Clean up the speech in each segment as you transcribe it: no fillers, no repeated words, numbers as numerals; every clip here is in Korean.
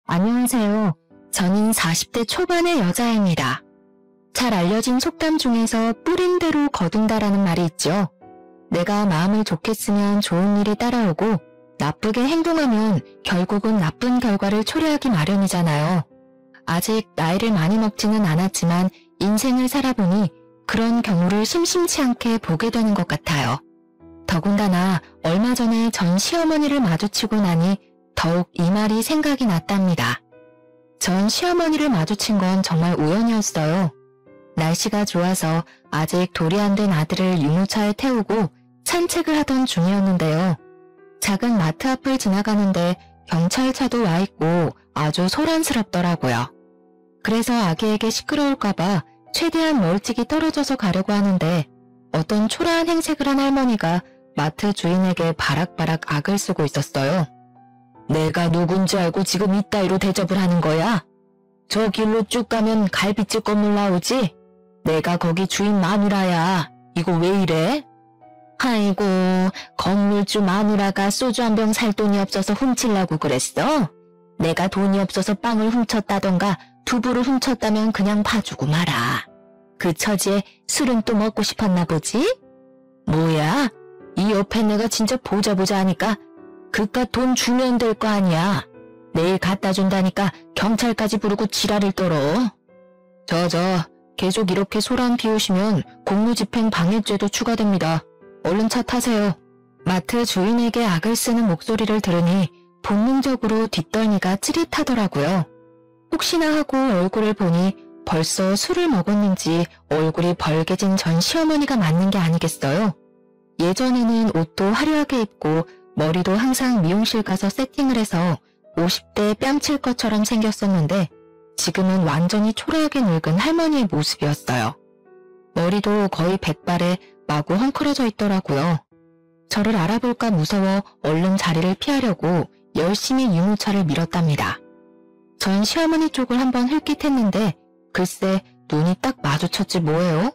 안녕하세요. 저는 40대 초반의 여자입니다. 잘 알려진 속담 중에서 뿌린 대로 거둔다라는 말이 있죠. 내가 마음을 좋게 쓰면 좋은 일이 따라오고 나쁘게 행동하면 결국은 나쁜 결과를 초래하기 마련이잖아요. 아직 나이를 많이 먹지는 않았지만 인생을 살아보니 그런 경우를 심심치 않게 보게 되는 것 같아요. 더군다나 얼마 전에 전 시어머니를 마주치고 나니 더욱 이 말이 생각이 났답니다. 전 시어머니를 마주친 건 정말 우연이었어요. 날씨가 좋아서 아직 돌이 안 된 아들을 유모차에 태우고 산책을 하던 중이었는데요. 작은 마트 앞을 지나가는데 경찰차도 와 있고 아주 소란스럽더라고요. 그래서 아기에게 시끄러울까봐 최대한 멀찍이 떨어져서 가려고 하는데 어떤 초라한 행색을 한 할머니가 마트 주인에게 바락바락 악을 쓰고 있었어요. 내가 누군지 알고 지금 이따위로 대접을 하는 거야? 저 길로 쭉 가면 갈비집 건물 나오지? 내가 거기 주인 마누라야. 이거 왜 이래? 아이고, 건물주 마누라가 소주 한 병 살 돈이 없어서 훔치려고 그랬어? 내가 돈이 없어서 빵을 훔쳤다던가 두부를 훔쳤다면 그냥 봐주고 말아. 그 처지에 술은 또 먹고 싶었나 보지? 뭐야? 이 옆에 내가 진짜 보자 하니까 그깟 돈 주면 될 거 아니야. 내일 갖다 준다니까 경찰까지 부르고 지랄을 떨어. 계속 이렇게 소란 피우시면 공무집행 방해죄도 추가됩니다. 얼른 차 타세요. 마트 주인에게 악을 쓰는 목소리를 들으니 본능적으로 뒷덜미가 찌릿하더라고요. 혹시나 하고 얼굴을 보니 벌써 술을 먹었는지 얼굴이 벌개진 전 시어머니가 맞는 게 아니겠어요? 예전에는 옷도 화려하게 입고 머리도 항상 미용실 가서 세팅을 해서 50대 뺨칠 것처럼 생겼었는데 지금은 완전히 초라하게 늙은 할머니의 모습이었어요. 머리도 거의 백발에 마구 헝클어져 있더라고요. 저를 알아볼까 무서워 얼른 자리를 피하려고 열심히 유모차를 밀었답니다. 전 시어머니 쪽을 한번 흘깃했는데 글쎄 눈이 딱 마주쳤지 뭐예요?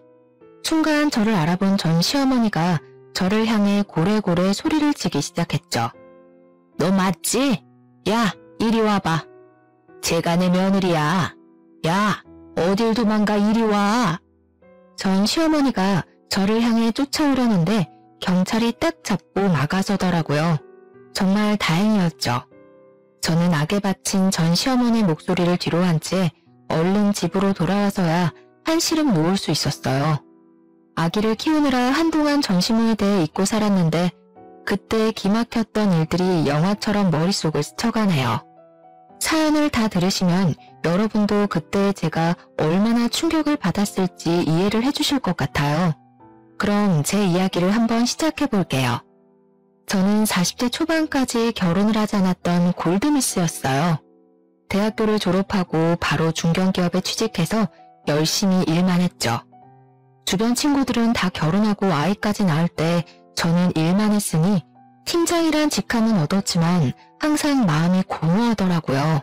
순간 저를 알아본 전 시어머니가 저를 향해 고래고래 소리를 치기 시작했죠. 너 맞지? 야, 이리 와봐. 제가 내 며느리야. 야, 어딜 도망가 이리 와. 전 시어머니가 저를 향해 쫓아오려는데 경찰이 딱 잡고 막아서더라고요. 정말 다행이었죠. 저는 악에 바친 전 시어머니의 목소리를 뒤로 한 채 얼른 집으로 돌아와서야 한시름 놓을 수 있었어요. 아기를 키우느라 한동안 전시무대에 잊고 살았는데 그때 기막혔던 일들이 영화처럼 머릿속을 스쳐가네요. 사연을 다 들으시면 여러분도 그때 제가 얼마나 충격을 받았을지 이해를 해주실 것 같아요. 그럼 제 이야기를 한번 시작해 볼게요. 저는 40대 초반까지 결혼을 하지 않았던 골드미스였어요. 대학교를 졸업하고 바로 중견기업에 취직해서 열심히 일만 했죠. 주변 친구들은 다 결혼하고 아이까지 낳을 때 저는 일만 했으니 팀장이란 직함은 얻었지만 항상 마음이 공허하더라고요.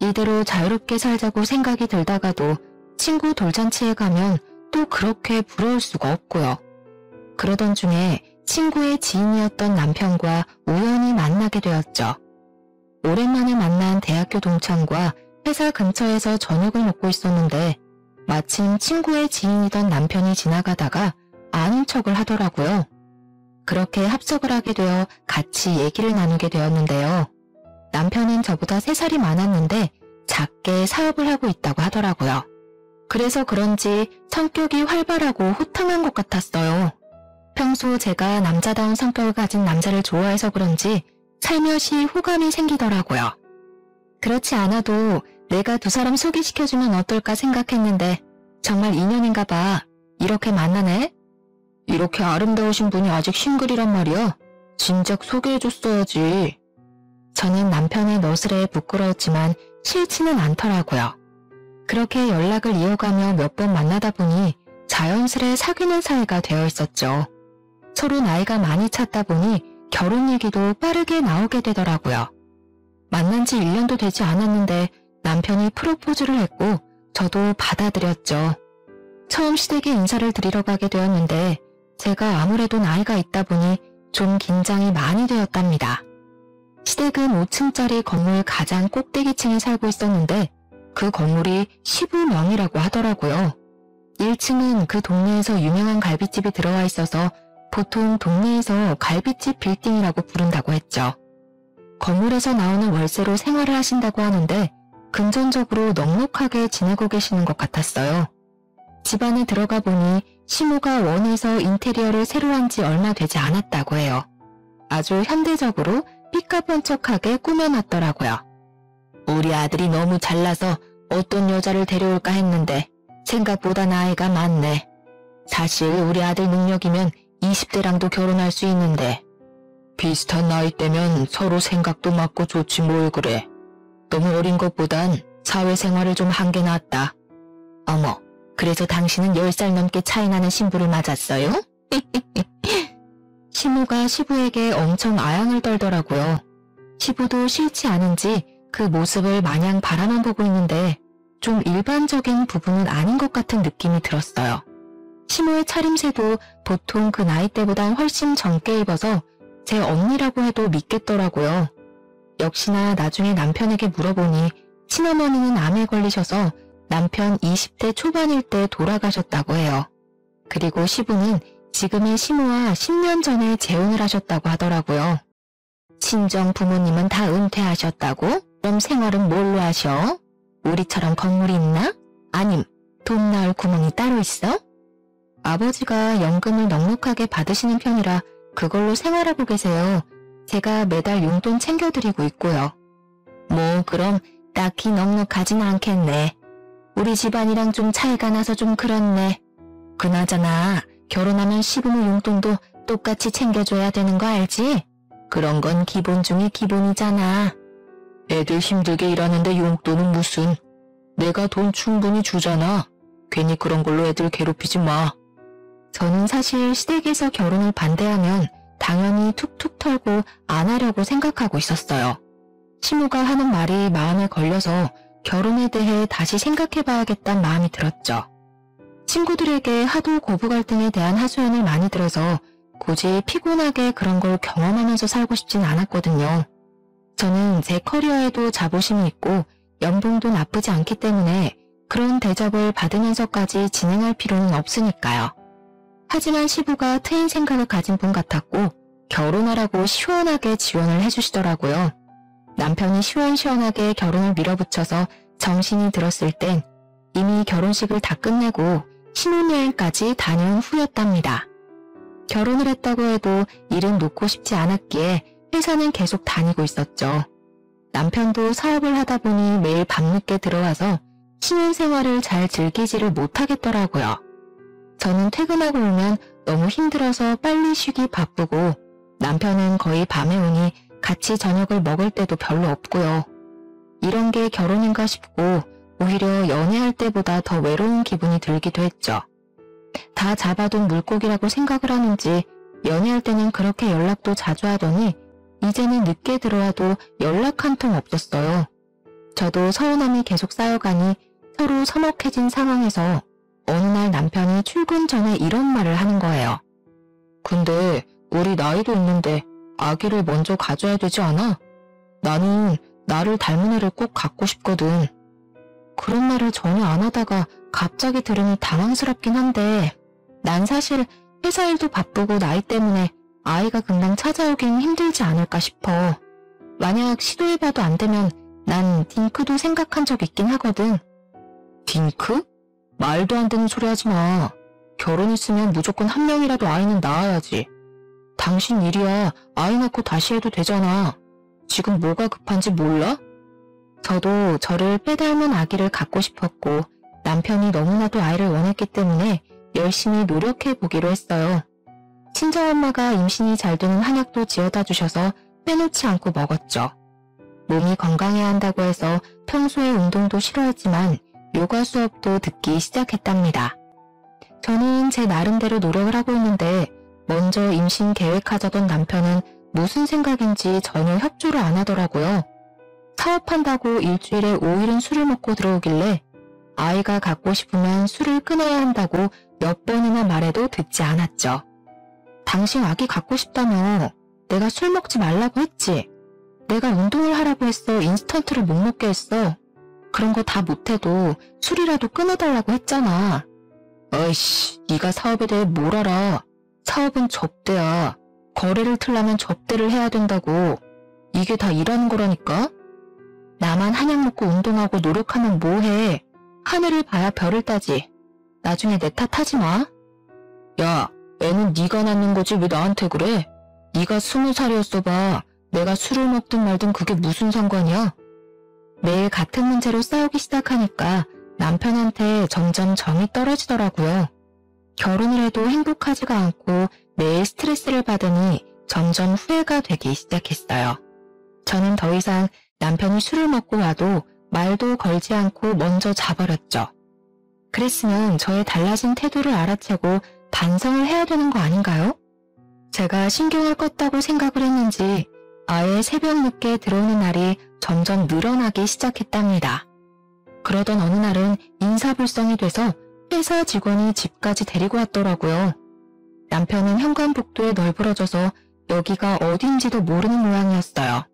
이대로 자유롭게 살자고 생각이 들다가도 친구 돌잔치에 가면 또 그렇게 부러울 수가 없고요. 그러던 중에 친구의 지인이었던 남편과 우연히 만나게 되었죠. 오랜만에 만난 대학교 동창과 회사 근처에서 저녁을 먹고 있었는데 마침 친구의 지인이던 남편이 지나가다가 아는 척을 하더라고요. 그렇게 합석을 하게 되어 같이 얘기를 나누게 되었는데요. 남편은 저보다 3살이 많았는데 작게 사업을 하고 있다고 하더라고요. 그래서 그런지 성격이 활발하고 호탕한 것 같았어요. 평소 제가 남자다운 성격을 가진 남자를 좋아해서 그런지 살며시 호감이 생기더라고요. 그렇지 않아도 내가 두 사람 소개시켜주면 어떨까 생각했는데 정말 인연인가 봐. 이렇게 만나네? 이렇게 아름다우신 분이 아직 싱글이란 말이야? 진작 소개해줬어야지. 저는 남편의 너스레에 부끄러웠지만 싫지는 않더라고요. 그렇게 연락을 이어가며 몇 번 만나다 보니 자연스레 사귀는 사이가 되어 있었죠. 서로 나이가 많이 찼다 보니 결혼 얘기도 빠르게 나오게 되더라고요. 만난 지 1년도 되지 않았는데 남편이 프로포즈를 했고 저도 받아들였죠. 처음 시댁에 인사를 드리러 가게 되었는데 제가 아무래도 나이가 있다 보니 좀 긴장이 많이 되었답니다. 시댁은 5층짜리 건물 가장 꼭대기층에 살고 있었는데 그 건물이 시부명이라고 하더라고요. 1층은 그 동네에서 유명한 갈비집이 들어와 있어서 보통 동네에서 갈비집 빌딩이라고 부른다고 했죠. 건물에서 나오는 월세로 생활을 하신다고 하는데 금전적으로 넉넉하게 지내고 계시는 것 같았어요. 집 안에 들어가 보니 시모가 원해서 인테리어를 새로 한 지 얼마 되지 않았다고 해요. 아주 현대적으로 삐까번쩍하게 꾸며놨더라고요. 우리 아들이 너무 잘나서 어떤 여자를 데려올까 했는데 생각보다 나이가 많네. 사실 우리 아들 능력이면 20대랑도 결혼할 수 있는데 비슷한 나이대면 서로 생각도 맞고 좋지 뭘 그래. 너무 어린 것보단 사회생활을 좀 한 게 낫다. 어머, 그래서 당신은 10살 넘게 차이 나는 신부를 맞았어요? 시모가 시부에게 엄청 아양을 떨더라고요. 시부도 싫지 않은지 그 모습을 마냥 바라만 보고 있는데 좀 일반적인 부분은 아닌 것 같은 느낌이 들었어요. 시모의 차림새도 보통 그 나이대보단 훨씬 젊게 입어서 제 언니라고 해도 믿겠더라고요. 역시나 나중에 남편에게 물어보니 친어머니는 암에 걸리셔서 남편 20대 초반일 때 돌아가셨다고 해요. 그리고 시부는 지금의 시모와 10년 전에 재혼을 하셨다고 하더라고요. 친정 부모님은 다 은퇴하셨다고? 그럼 생활은 뭘로 하셔? 우리처럼 건물이 있나? 아님 돈 나올 구멍이 따로 있어? 아버지가 연금을 넉넉하게 받으시는 편이라 그걸로 생활하고 계세요. 제가 매달 용돈 챙겨드리고 있고요. 뭐 그럼 딱히 넉넉하진 않겠네. 우리 집안이랑 좀 차이가 나서 좀 그렇네. 그나저나 결혼하면 시부모 용돈도 똑같이 챙겨줘야 되는 거 알지? 그런 건 기본 중에 기본이잖아. 애들 힘들게 일하는데 용돈은 무슨. 내가 돈 충분히 주잖아. 괜히 그런 걸로 애들 괴롭히지 마. 저는 사실 시댁에서 결혼을 반대하면 당연히 툭툭 털고 안 하려고 생각하고 있었어요. 시모가 하는 말이 마음에 걸려서 결혼에 대해 다시 생각해봐야겠다는 마음이 들었죠. 친구들에게 하도 고부 갈등에 대한 하소연을 많이 들어서 굳이 피곤하게 그런 걸 경험하면서 살고 싶진 않았거든요. 저는 제 커리어에도 자부심이 있고 연봉도 나쁘지 않기 때문에 그런 대접을 받으면서까지 진행할 필요는 없으니까요. 하지만 시부가 트인 생각을 가진 분 같았고 결혼하라고 시원하게 지원을 해주시더라고요. 남편이 시원시원하게 결혼을 밀어붙여서 정신이 들었을 땐 이미 결혼식을 다 끝내고 신혼여행까지 다녀온 후였답니다. 결혼을 했다고 해도 일은 놓고 싶지 않았기에 회사는 계속 다니고 있었죠. 남편도 사업을 하다 보니 매일 밤늦게 들어와서 신혼생활을 잘 즐기지를 못하겠더라고요. 저는 퇴근하고 오면 너무 힘들어서 빨리 쉬기 바쁘고 남편은 거의 밤에 오니 같이 저녁을 먹을 때도 별로 없고요. 이런 게 결혼인가 싶고 오히려 연애할 때보다 더 외로운 기분이 들기도 했죠. 다 잡아둔 물고기라고 생각을 하는지 연애할 때는 그렇게 연락도 자주 하더니 이제는 늦게 들어와도 연락 한 통 없었어요. 저도 서운함이 계속 쌓여가니 서로 서먹해진 상황에서 어느 날 남편이 출근 전에 이런 말을 하는 거예요. 근데 우리 나이도 있는데 아기를 먼저 가져야 되지 않아? 나는 나를 닮은 애를 꼭 갖고 싶거든. 그런 말을 전혀 안 하다가 갑자기 들으니 당황스럽긴 한데 난 사실 회사 일도 바쁘고 나이 때문에 아이가 금방 찾아오긴 힘들지 않을까 싶어. 만약 시도해봐도 안 되면 난 딩크도 생각한 적 있긴 하거든. 딩크? 말도 안 되는 소리 하지 마. 결혼했으면 무조건 한 명이라도 아이는 낳아야지. 당신 일이야. 아이 낳고 다시 해도 되잖아. 지금 뭐가 급한지 몰라? 저도 저를 빼닮은 아기를 갖고 싶었고 남편이 너무나도 아이를 원했기 때문에 열심히 노력해보기로 했어요. 친정엄마가 임신이 잘 되는 한약도 지어다 주셔서 빼놓지 않고 먹었죠. 몸이 건강해야 한다고 해서 평소에 운동도 싫어했지만 요가 수업도 듣기 시작했답니다. 저는 제 나름대로 노력을 하고 있는데 먼저 임신 계획하자던 남편은 무슨 생각인지 전혀 협조를 안 하더라고요. 사업한다고 일주일에 5일은 술을 먹고 들어오길래 아이가 갖고 싶으면 술을 끊어야 한다고 몇 번이나 말해도 듣지 않았죠. 당신 아기 갖고 싶다며 내가 술 먹지 말라고 했지. 내가 운동을 하라고 했어. 인스턴트를 못 먹게 했어. 그런 거 다 못해도 술이라도 끊어달라고 했잖아. 어이씨, 네가 사업에 대해 뭘 알아. 사업은 접대야. 거래를 틀려면 접대를 해야 된다고. 이게 다 일하는 거라니까? 나만 한약 먹고 운동하고 노력하면 뭐해. 하늘을 봐야 별을 따지. 나중에 내 탓하지 마. 야, 애는 네가 낳는 거지 왜 나한테 그래? 네가 20살이었어 봐. 내가 술을 먹든 말든 그게 무슨 상관이야? 매일 같은 문제로 싸우기 시작하니까 남편한테 점점 정이 떨어지더라고요. 결혼을 해도 행복하지가 않고 매일 스트레스를 받으니 점점 후회가 되기 시작했어요. 저는 더 이상 남편이 술을 먹고 와도 말도 걸지 않고 먼저 자버렸죠. 그랬으면 저의 달라진 태도를 알아채고 반성을 해야 되는 거 아닌가요? 제가 신경을 껐다고 생각을 했는지 아예 새벽 늦게 들어오는 날이 점점 늘어나기 시작했답니다. 그러던 어느 날은 인사불성이 돼서 회사 직원이 집까지 데리고 왔더라고요. 남편은 현관복도에 널브러져서 여기가 어딘지도 모르는 모양이었어요.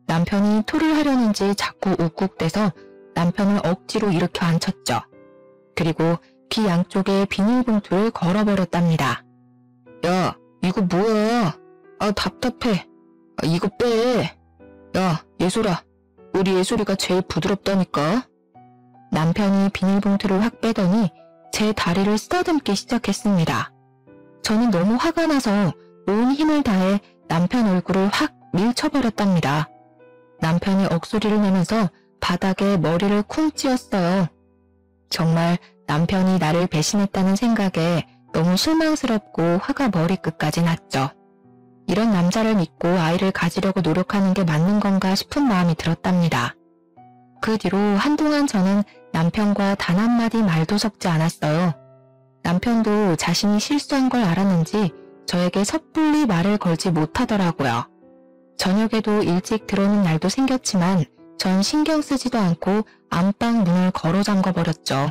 남편이 토를 하려는지 자꾸 욱욱대서 남편을 억지로 일으켜 앉혔죠. 그리고 귀 양쪽에 비닐봉투를 걸어버렸답니다. 야, 이거 뭐야? 아, 답답해. 아, 이거 빼. 야, 예솔아. 우리 예솔이가 제일 부드럽다니까. 남편이 비닐봉투를 확 빼더니 제 다리를 쓰다듬기 시작했습니다. 저는 너무 화가 나서 온 힘을 다해 남편 얼굴을 확 밀쳐버렸답니다. 남편이 억소리를 내면서 바닥에 머리를 쿵 찧었어요. 정말 남편이 나를 배신했다는 생각에 너무 실망스럽고 화가 머리끝까지 났죠. 이런 남자를 믿고 아이를 가지려고 노력하는 게 맞는 건가 싶은 마음이 들었답니다. 그 뒤로 한동안 저는 남편과 단 한마디 말도 섞지 않았어요. 남편도 자신이 실수한 걸 알았는지 저에게 섣불리 말을 걸지 못하더라고요. 저녁에도 일찍 들어오는 날도 생겼지만 전 신경 쓰지도 않고 안방 문을 걸어 잠궈버렸죠.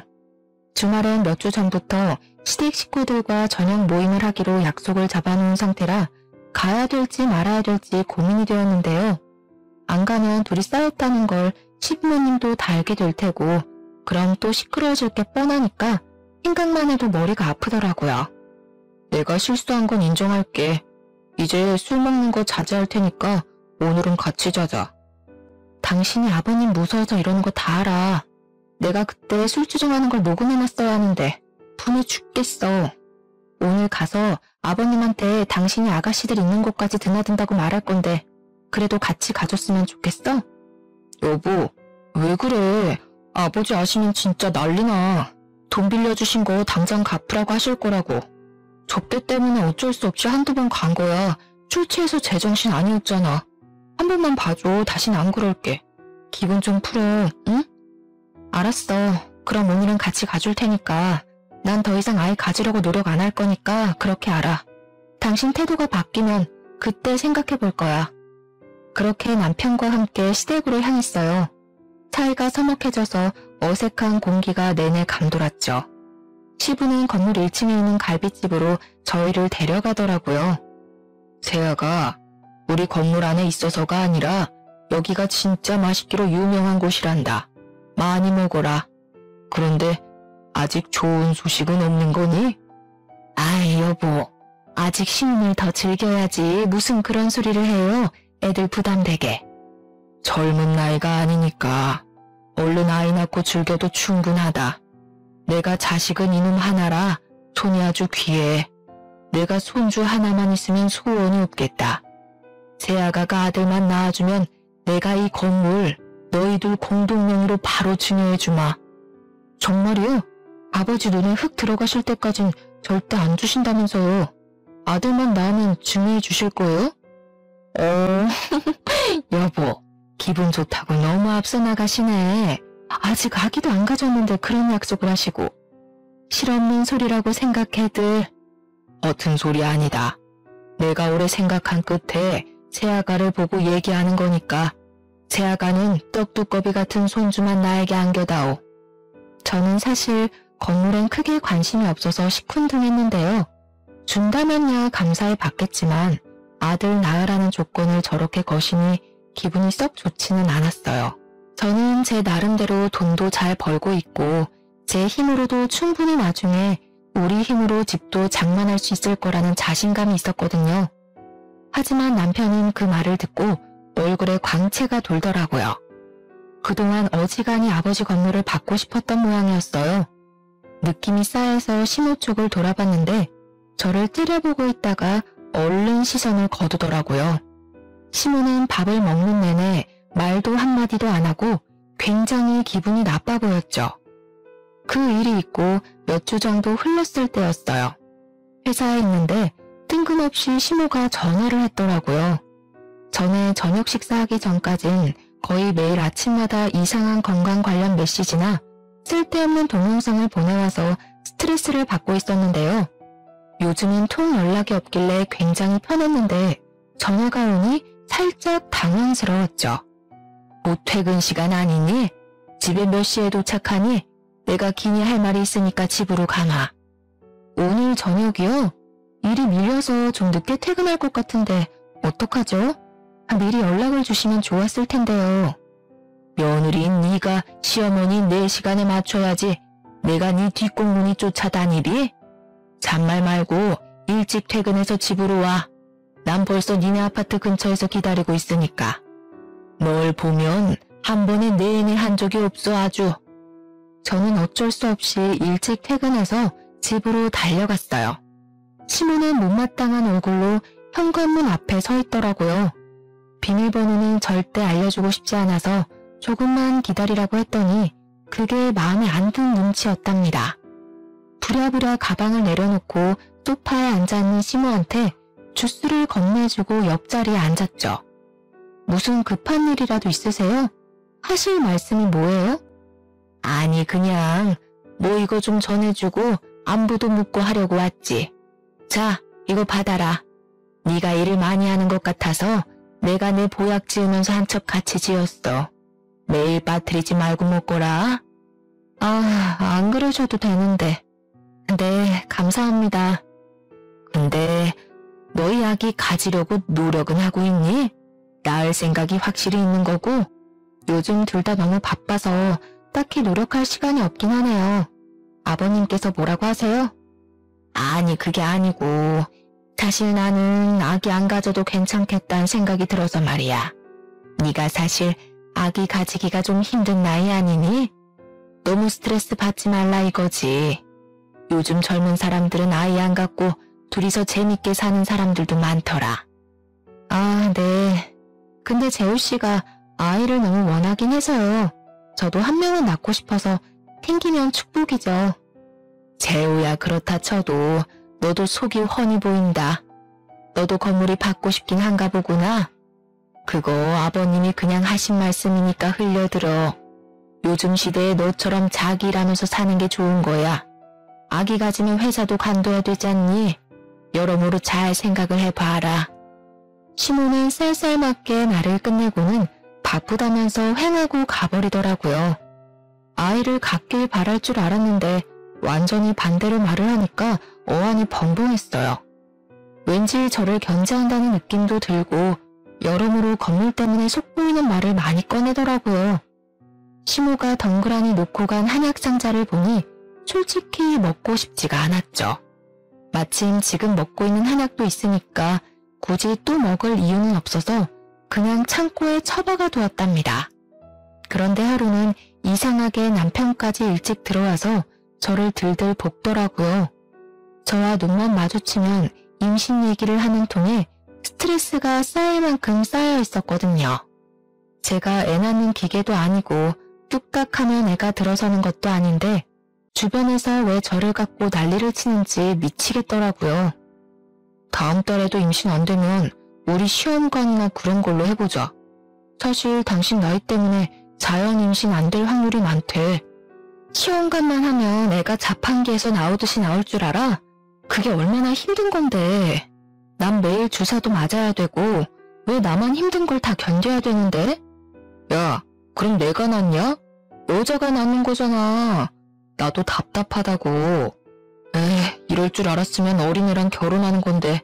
주말엔 몇 주 전부터 시댁 식구들과 저녁 모임을 하기로 약속을 잡아놓은 상태라 가야 될지 말아야 될지 고민이 되었는데요. 안 가면 둘이 싸웠다는 걸 시부모님도 다 알게 될 테고 그럼 또 시끄러워질 게 뻔하니까 생각만 해도 머리가 아프더라고요. 내가 실수한 건 인정할게. 이제 술 먹는 거 자제할 테니까 오늘은 같이 자자. 당신이 아버님 무서워서 이러는 거 다 알아. 내가 그때 술주정하는 걸 녹음해놨어야 하는데 분이 죽겠어. 오늘 가서 아버님한테 당신이 아가씨들 있는 곳까지 드나든다고 말할 건데 그래도 같이 가줬으면 좋겠어? 여보, 왜 그래? 아버지 아시면 진짜 난리나. 돈 빌려주신 거 당장 갚으라고 하실 거라고. 접대 때문에 어쩔 수 없이 한두 번 간 거야. 술 취해서 제정신 아니었잖아. 한 번만 봐줘. 다신 안 그럴게. 기분 좀 풀어, 응? 알았어. 그럼 오늘은 같이 가줄 테니까. 난 더 이상 아이 가지려고 노력 안 할 거니까 그렇게 알아. 당신 태도가 바뀌면 그때 생각해 볼 거야. 그렇게 남편과 함께 시댁으로 향했어요. 사이가 서먹해져서 어색한 공기가 내내 감돌았죠. 시부는 건물 1층에 있는 갈비집으로 저희를 데려가더라고요. 세아가 우리 건물 안에 있어서가 아니라 여기가 진짜 맛있기로 유명한 곳이란다. 많이 먹어라. 그런데 아직 좋은 소식은 없는 거니? 아이 여보, 아직 신혼을 더 즐겨야지 무슨 그런 소리를 해요. 애들 부담되게. 젊은 나이가 아니니까 얼른 아이 낳고 즐겨도 충분하다. 내가 자식은 이놈 하나라 손이 아주 귀해. 내가 손주 하나만 있으면 소원이 없겠다. 새아가가 아들만 낳아주면 내가 이 건물 너희들 공동명의로 바로 증여해주마. 정말이요? 아버지 눈에 흙 들어가실 때까진 절대 안 주신다면서요. 아들만 낳으면 증여해 주실 거예요? 여보, 기분 좋다고 너무 앞서 나가시네. 아직 아기도 안 가졌는데 그런 약속을 하시고. 실없는 소리라고 생각해들. 허튼 소리 아니다. 내가 오래 생각한 끝에 새아가를 보고 얘기하는 거니까 새아가는 떡두꺼비 같은 손주만 나에게 안겨다오. 저는 사실 건물엔 크게 관심이 없어서 시큰둥했는데요. 준다면야 감사히 받겠지만 아들 낳으라는 조건을 저렇게 거시니 기분이 썩 좋지는 않았어요. 저는 제 나름대로 돈도 잘 벌고 있고 제 힘으로도 충분히 나중에 우리 힘으로 집도 장만할 수 있을 거라는 자신감이 있었거든요. 하지만 남편은 그 말을 듣고 얼굴에 광채가 돌더라고요. 그동안 어지간히 아버지 건물을 받고 싶었던 모양이었어요. 느낌이 싸해서 시모 쪽을 돌아봤는데 저를 찌려보고 있다가 얼른 시선을 거두더라고요. 시모는 밥을 먹는 내내 말도 한마디도 안 하고 굉장히 기분이 나빠 보였죠. 그 일이 있고 몇 주 정도 흘렀을 때였어요. 회사에 있는데 뜬금없이 시모가 전화를 했더라고요. 전에 저녁 식사하기 전까진 거의 매일 아침마다 이상한 건강 관련 메시지나 쓸데없는 동영상을 보내와서 스트레스를 받고 있었는데요. 요즘은 통 연락이 없길래 굉장히 편했는데 전화가 오니 살짝 당황스러웠죠. 뭐 퇴근 시간 아니니? 집에 몇 시에 도착하니? 내가 기니 할 말이 있으니까 집으로 가마. 오늘 저녁이요? 일이 밀려서 좀 늦게 퇴근할 것 같은데 어떡하죠? 미리 연락을 주시면 좋았을 텐데요. 며느리인 네가 시어머니 내 시간에 맞춰야지 내가 네 뒷공문이 쫓아다니리? 잔말 말고 일찍 퇴근해서 집으로 와. 난 벌써 니네 아파트 근처에서 기다리고 있으니까. 널 보면 한 번에 내내 한 적이 없어 아주. 저는 어쩔 수 없이 일찍 퇴근해서 집으로 달려갔어요. 시모는 못마땅한 얼굴로 현관문 앞에 서 있더라고요. 비밀번호는 절대 알려주고 싶지 않아서 조금만 기다리라고 했더니 그게 마음에 안 든 눈치였답니다. 부랴부랴 가방을 내려놓고 소파에 앉아있는 시모한테 주스를 건네주고 옆자리에 앉았죠. 무슨 급한 일이라도 있으세요? 하실 말씀이 뭐예요? 아니 그냥 뭐 이거 좀 전해주고 안부도 묻고 하려고 왔지. 자, 이거 받아라. 네가 일을 많이 하는 것 같아서 내가 내 보약 지으면서 한 첩 같이 지었어. 매일 빠뜨리지 말고 먹거라. 아, 안 그러셔도 되는데. 네, 감사합니다. 근데 너희 아기 가지려고 노력은 하고 있니? 낳을 생각이 확실히 있는 거고 요즘 둘 다 너무 바빠서 딱히 노력할 시간이 없긴 하네요. 아버님께서 뭐라고 하세요? 아니 그게 아니고 사실 나는 아기 안 가져도 괜찮겠다는 생각이 들어서 말이야. 네가 사실 아기 가지기가 좀 힘든 나이 아니니? 너무 스트레스 받지 말라 이거지. 요즘 젊은 사람들은 아이 안 갖고 둘이서 재밌게 사는 사람들도 많더라. 아, 네. 근데 재우씨가 아이를 너무 원하긴 해서요. 저도 한 명은 낳고 싶어서 생기면 축복이죠. 재우야 그렇다 쳐도 너도 속이 훤히 보인다. 너도 건물이 받고 싶긴 한가 보구나. 그거 아버님이 그냥 하신 말씀이니까 흘려들어. 요즘 시대에 너처럼 자기 일하면서 사는 게 좋은 거야. 아기 가지면 회사도 관둬야 되지 않니? 여러모로 잘 생각을 해봐라. 시모는 쌀쌀맞게 말을 끝내고는 바쁘다면서 횡하고 가버리더라고요. 아이를 갖길 바랄 줄 알았는데 완전히 반대로 말을 하니까 어안이 벙벙했어요. 왠지 저를 견제한다는 느낌도 들고 여러모로 건물 때문에 속보이는 말을 많이 꺼내더라고요. 시모가 덩그러니 놓고 간 한약 상자를 보니 솔직히 먹고 싶지가 않았죠. 마침 지금 먹고 있는 한약도 있으니까 굳이 또 먹을 이유는 없어서 그냥 창고에 처박아 두었답니다. 그런데 하루는 이상하게 남편까지 일찍 들어와서 저를 들들 볶더라고요. 저와 눈만 마주치면 임신 얘기를 하는 통에 스트레스가 쌓일 만큼 쌓여 있었거든요. 제가 애 낳는 기계도 아니고 뚝딱하면 애가 들어서는 것도 아닌데 주변에서 왜 저를 갖고 난리를 치는지 미치겠더라고요. 다음 달에도 임신 안 되면 우리 시험관이나 그런 걸로 해보자. 사실 당신 나이 때문에 자연 임신 안 될 확률이 많대. 시험관만 하면 애가 자판기에서 나오듯이 나올 줄 알아? 그게 얼마나 힘든 건데. 난 매일 주사도 맞아야 되고 왜 나만 힘든 걸 다 견뎌야 되는데? 야, 그럼 내가 낳냐? 여자가 낳는 거잖아. 나도 답답하다고. 에이, 이럴 줄 알았으면 어린애랑 결혼하는 건데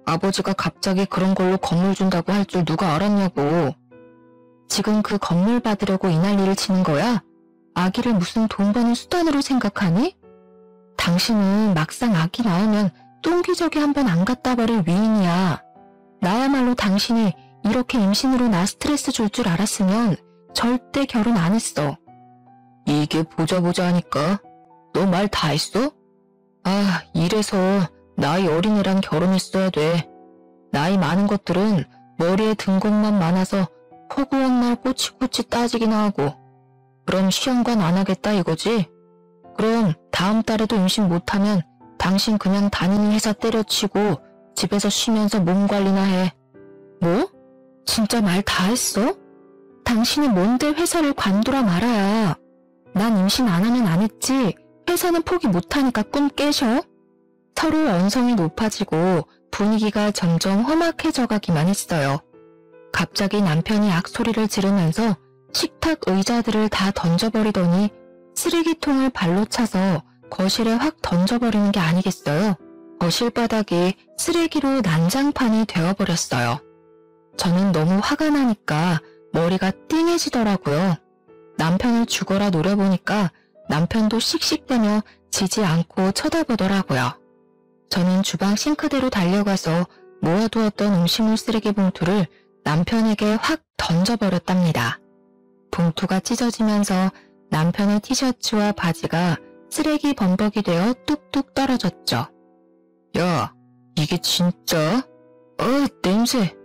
아버지가 갑자기 그런 걸로 건물 준다고 할 줄 누가 알았냐고. 지금 그 건물 받으려고 이 난리를 치는 거야? 아기를 무슨 돈 버는 수단으로 생각하니? 당신은 막상 아기 낳으면 똥기저귀 한번 안 갖다 버릴 위인이야. 나야말로 당신이 이렇게 임신으로 나 스트레스 줄 줄 알았으면 절대 결혼 안 했어. 이게 보자 하니까 너 말 다 했어? 아, 이래서 나이 어린 애랑 결혼했어야 돼. 나이 많은 것들은 머리에 든 것만 많아서 허구한 날 꼬치꼬치 따지기나 하고 그럼 시험관 안 하겠다 이거지? 그럼 다음 달에도 임신 못하면 당신 그냥 다니는 회사 때려치고 집에서 쉬면서 몸 관리나 해. 뭐? 진짜 말 다 했어? 당신이 뭔데 회사를 관두라 말아야. 난 임신 안 하면 안 했지. 회사는 포기 못하니까 꿈 깨셔? 서로 언성이 높아지고 분위기가 점점 험악해져 가기만 했어요. 갑자기 남편이 악소리를 지르면서 식탁 의자들을 다 던져버리더니 쓰레기통을 발로 차서 거실에 확 던져버리는 게 아니겠어요? 거실 바닥이 쓰레기로 난장판이 되어버렸어요. 저는 너무 화가 나니까 머리가 띵해지더라고요. 남편을 죽어라 노려보니까 남편도 씩씩대며 지지 않고 쳐다보더라고요. 저는 주방 싱크대로 달려가서 모아두었던 음식물 쓰레기 봉투를 남편에게 확 던져버렸답니다. 봉투가 찢어지면서 남편의 티셔츠와 바지가 쓰레기 범벅이 되어 뚝뚝 떨어졌죠. 야, 이게 진짜? 냄새.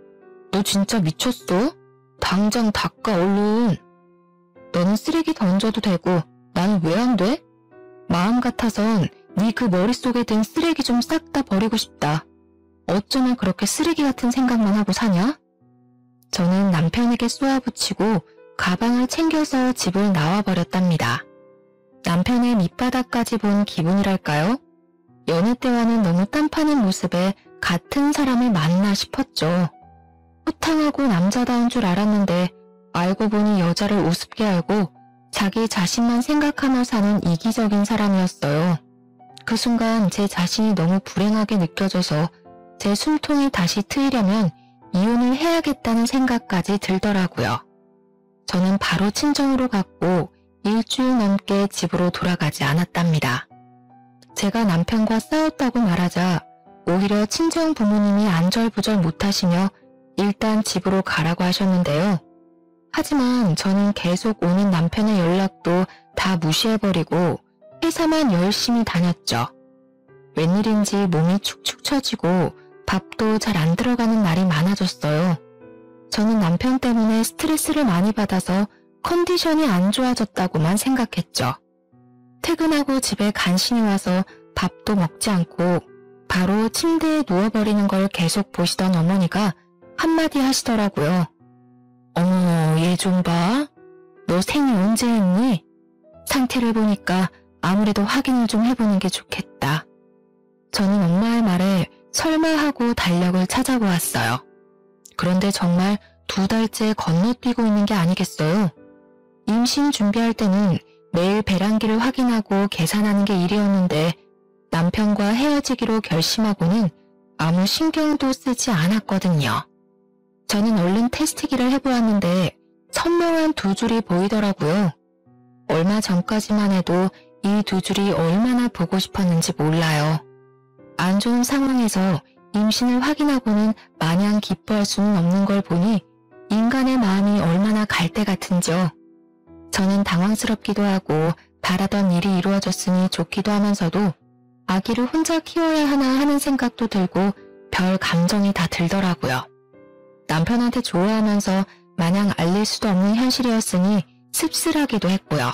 너 진짜 미쳤어? 당장 닦아 얼른. 너는 쓰레기 던져도 되고 나는 왜 안 돼? 마음 같아선 네 그 머릿속에 든 쓰레기 좀 싹 다 버리고 싶다. 어쩌면 그렇게 쓰레기 같은 생각만 하고 사냐? 저는 남편에게 쏘아붙이고 가방을 챙겨서 집을 나와버렸답니다. 남편의 밑바닥까지 본 기분이랄까요? 여느 때와는 너무 딴판인 모습에 같은 사람을 만나 싶었죠. 호탕하고 남자다운 줄 알았는데 알고 보니 여자를 우습게 알고 자기 자신만 생각하며 사는 이기적인 사람이었어요. 그 순간 제 자신이 너무 불행하게 느껴져서 제 숨통이 다시 트이려면 이혼을 해야겠다는 생각까지 들더라고요. 저는 바로 친정으로 갔고 일주일 넘게 집으로 돌아가지 않았답니다. 제가 남편과 싸웠다고 말하자 오히려 친정 부모님이 안절부절 못하시며 일단 집으로 가라고 하셨는데요. 하지만 저는 계속 오는 남편의 연락도 다 무시해버리고 회사만 열심히 다녔죠. 웬일인지 몸이 축축 처지고 밥도 잘 안 들어가는 날이 많아졌어요. 저는 남편 때문에 스트레스를 많이 받아서 컨디션이 안 좋아졌다고만 생각했죠. 퇴근하고 집에 간신히 와서 밥도 먹지 않고 바로 침대에 누워버리는 걸 계속 보시던 어머니가 한마디 하시더라고요. 어머, 얘 좀 봐. 너 생리 언제 했니? 상태를 보니까 아무래도 확인을 좀 해보는 게 좋겠다. 저는 엄마의 말에 설마 하고 달력을 찾아보았어요. 그런데 정말 2달째 건너뛰고 있는 게 아니겠어요? 임신 준비할 때는 매일 배란기를 확인하고 계산하는 게 일이었는데 남편과 헤어지기로 결심하고는 아무 신경도 쓰지 않았거든요. 저는 얼른 테스트기를 해보았는데 선명한 2줄이 보이더라고요. 얼마 전까지만 해도 이 2줄이 얼마나 보고 싶었는지 몰라요. 안 좋은 상황에서 임신을 확인하고는 마냥 기뻐할 수는 없는 걸 보니 인간의 마음이 얼마나 갈대 같은지요. 저는 당황스럽기도 하고 바라던 일이 이루어졌으니 좋기도 하면서도 아기를 혼자 키워야 하나 하는 생각도 들고 별 감정이 다 들더라고요. 남편한테 좋아하면서 마냥 알릴 수도 없는 현실이었으니 씁쓸하기도 했고요.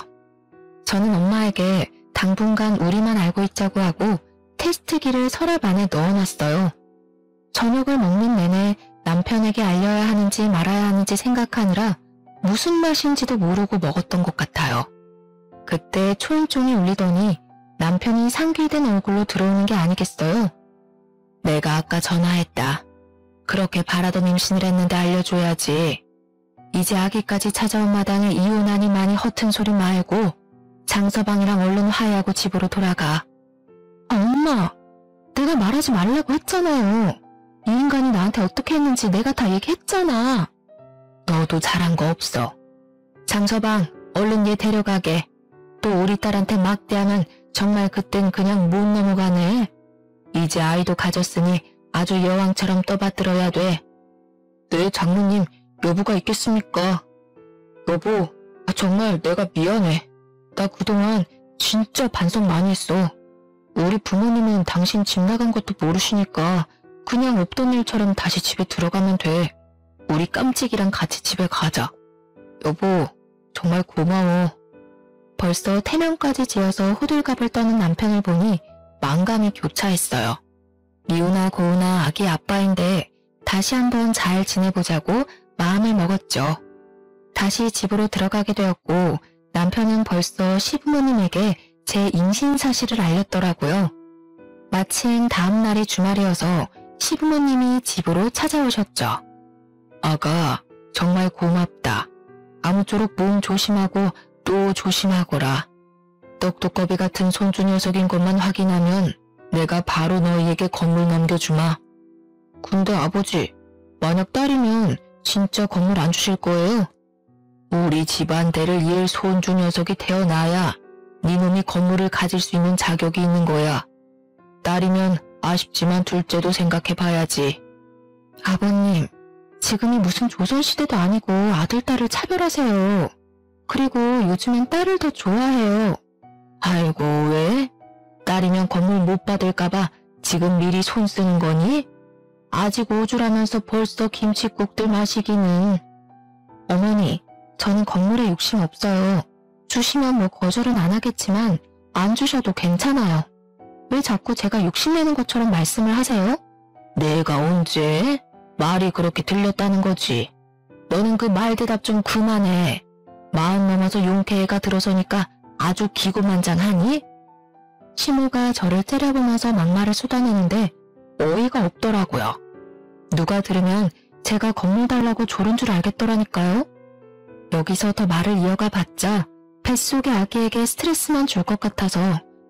저는 엄마에게 당분간 우리만 알고 있자고 하고 테스트기를 서랍 안에 넣어놨어요. 저녁을 먹는 내내 남편에게 알려야 하는지 말아야 하는지 생각하느라 무슨 맛인지도 모르고 먹었던 것 같아요. 그때 초인종이 울리더니 남편이 상기된 얼굴로 들어오는 게 아니겠어요? 내가 아까 전화했다. 그렇게 바라던 임신을 했는데 알려줘야지. 이제 아기까지 찾아온 마당에 이혼하니 많이 허튼 소리 말고 장서방이랑 얼른 화해하고 집으로 돌아가. 엄마, 내가 말하지 말라고 했잖아요. 이 인간이 나한테 어떻게 했는지 내가 다 얘기했잖아. 너도 잘한 거 없어. 장서방, 얼른 얘 데려가게. 또 우리 딸한테 막대하면 정말 그땐 그냥 못 넘어가네. 이제 아이도 가졌으니 아주 여왕처럼 떠받들어야 돼. 네, 장모님, 여부가 있겠습니까? 여보, 정말 내가 미안해. 나 그동안 진짜 반성 많이 했어. 우리 부모님은 당신 집 나간 것도 모르시니까 그냥 없던 일처럼 다시 집에 들어가면 돼. 우리 깜찍이랑 같이 집에 가자. 여보, 정말 고마워. 벌써 태명까지 지어서 호들갑을 떠는 남편을 보니 만감이 교차했어요. 미우나 고우나 아기 아빠인데 다시 한번 잘 지내보자고 마음을 먹었죠. 다시 집으로 들어가게 되었고 남편은 벌써 시부모님에게 제 임신 사실을 알렸더라고요. 마침 다음 날이 주말이어서 시부모님이 집으로 찾아오셨죠. 아가, 정말 고맙다. 아무쪼록 몸 조심하고 또 조심하거라. 떡두꺼비 같은 손주 녀석인 것만 확인하면 내가 바로 너희에게 건물 넘겨주마. 근데 아버지, 만약 딸이면 진짜 건물 안 주실 거예요? 우리 집안 대를 이을 손주 녀석이 태어나야 네 놈이 건물을 가질 수 있는 자격이 있는 거야. 딸이면 아쉽지만 둘째도 생각해봐야지. 아버님, 지금이 무슨 조선시대도 아니고 아들, 딸을 차별하세요. 그리고 요즘엔 딸을 더 좋아해요. 아이고, 왜? 딸이면 건물 못 받을까봐 지금 미리 손 쓰는 거니? 아직 5주라면서 벌써 김칫국들 마시기는. 어머니, 저는 건물에 욕심 없어요. 주시면 뭐 거절은 안 하겠지만 안 주셔도 괜찮아요. 왜 자꾸 제가 욕심내는 것처럼 말씀을 하세요? 내가 언제? 말이 그렇게 들렸다는 거지. 너는 그 말 대답 좀 그만해. 마흔 넘어서 용태애가 들어서니까 아주 기고만장하니? 시모가 저를 째려보면서 막말을 쏟아내는데 어이가 없더라고요. 누가 들으면 제가 건물 달라고 조른 줄 알겠더라니까요. 여기서 더 말을 이어가 봤자 뱃속의 아기에게 스트레스만 줄 것 같아서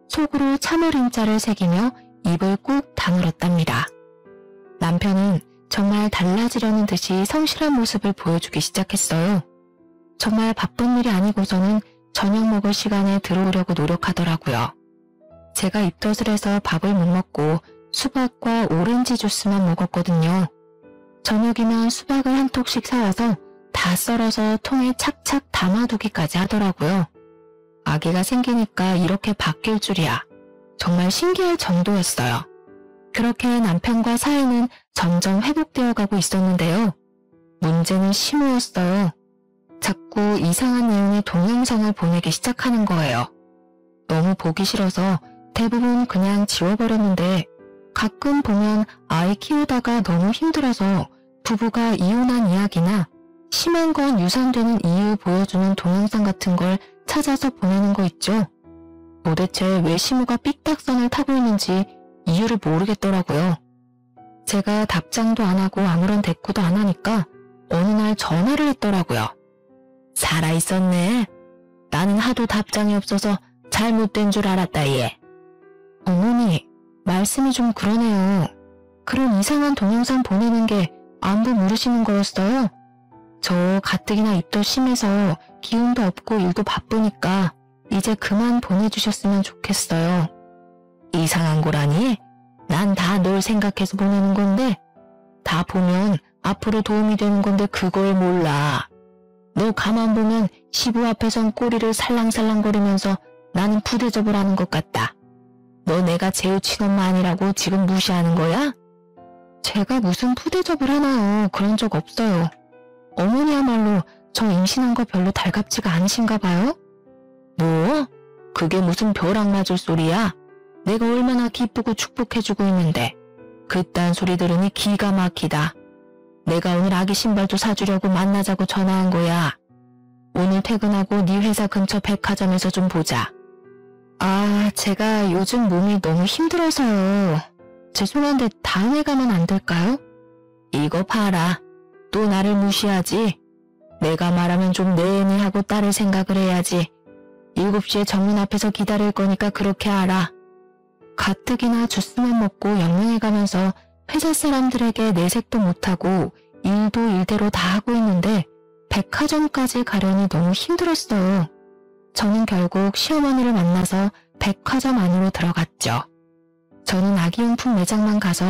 속으로 참을 인자를 새기며 입을 꾹 다물었답니다. 남편은 정말 달라지려는 듯이 성실한 모습을 보여주기 시작했어요. 정말 바쁜 일이 아니고서는 저녁 먹을 시간에 들어오려고 노력하더라고요. 제가 입덧을 해서 밥을 못 먹고 수박과 오렌지 주스만 먹었거든요. 저녁이면 수박을 한 톡씩 사와서 다 썰어서 통에 착착 담아두기까지 하더라고요. 아기가 생기니까 이렇게 바뀔 줄이야. 정말 신기할 정도였어요. 그렇게 남편과 사이는 점점 회복되어 가고 있었는데요. 문제는 시모였어요. 자꾸 이상한 내용의 동영상을 보내기 시작하는 거예요. 너무 보기 싫어서 대부분 그냥 지워버렸는데 가끔 보면 아이 키우다가 너무 힘들어서 부부가 이혼한 이야기나 심한 건 유산되는 이유 보여주는 동영상 같은 걸 찾아서 보내는 거 있죠. 도대체 왜 시모가 삐딱선을 타고 있는지 이유를 모르겠더라고요. 제가 답장도 안 하고 아무런 대꾸도 안 하니까 어느 날 전화를 했더라고요. 살아있었네. 나는 하도 답장이 없어서 잘못된 줄 알았다 얘. 어머니, 말씀이 좀 그러네요. 그런 이상한 동영상 보내는 게 안부 물으시는 거였어요? 저 가뜩이나 입도 심해서 기운도 없고 일도 바쁘니까 이제 그만 보내주셨으면 좋겠어요. 이상한 거라니? 난 다 널 생각해서 보내는 건데 다 보면 앞으로 도움이 되는 건데 그걸 몰라. 너 가만 보면 시부 앞에선 꼬리를 살랑살랑거리면서 나는 부대접을 하는 것 같다. 너 내가 재우 친엄마 아니라고 지금 무시하는 거야? 제가 무슨 푸대접을 하나요? 그런 적 없어요. 어머니야말로 저 임신한 거 별로 달갑지가 않으신가 봐요? 뭐? 그게 무슨 벼락 맞을 소리야? 내가 얼마나 기쁘고 축복해주고 있는데 그딴 소리 들으니 기가 막히다. 내가 오늘 아기 신발도 사주려고 만나자고 전화한 거야. 오늘 퇴근하고 네 회사 근처 백화점에서 좀 보자. 아, 제가 요즘 몸이 너무 힘들어서요. 죄송한데 다음에 가면 안 될까요? 이거 봐라. 또 나를 무시하지? 내가 말하면 좀 내내 하고 따를 생각을 해야지. 7시에 정문 앞에서 기다릴 거니까 그렇게 알아. 가뜩이나 주스만 먹고 영양해가면서 회사 사람들에게 내색도 못하고 일도 일대로 다 하고 있는데 백화점까지 가려니 너무 힘들었어요. 저는 결국 시어머니를 만나서 백화점 안으로 들어갔죠. 저는 아기용품 매장만 가서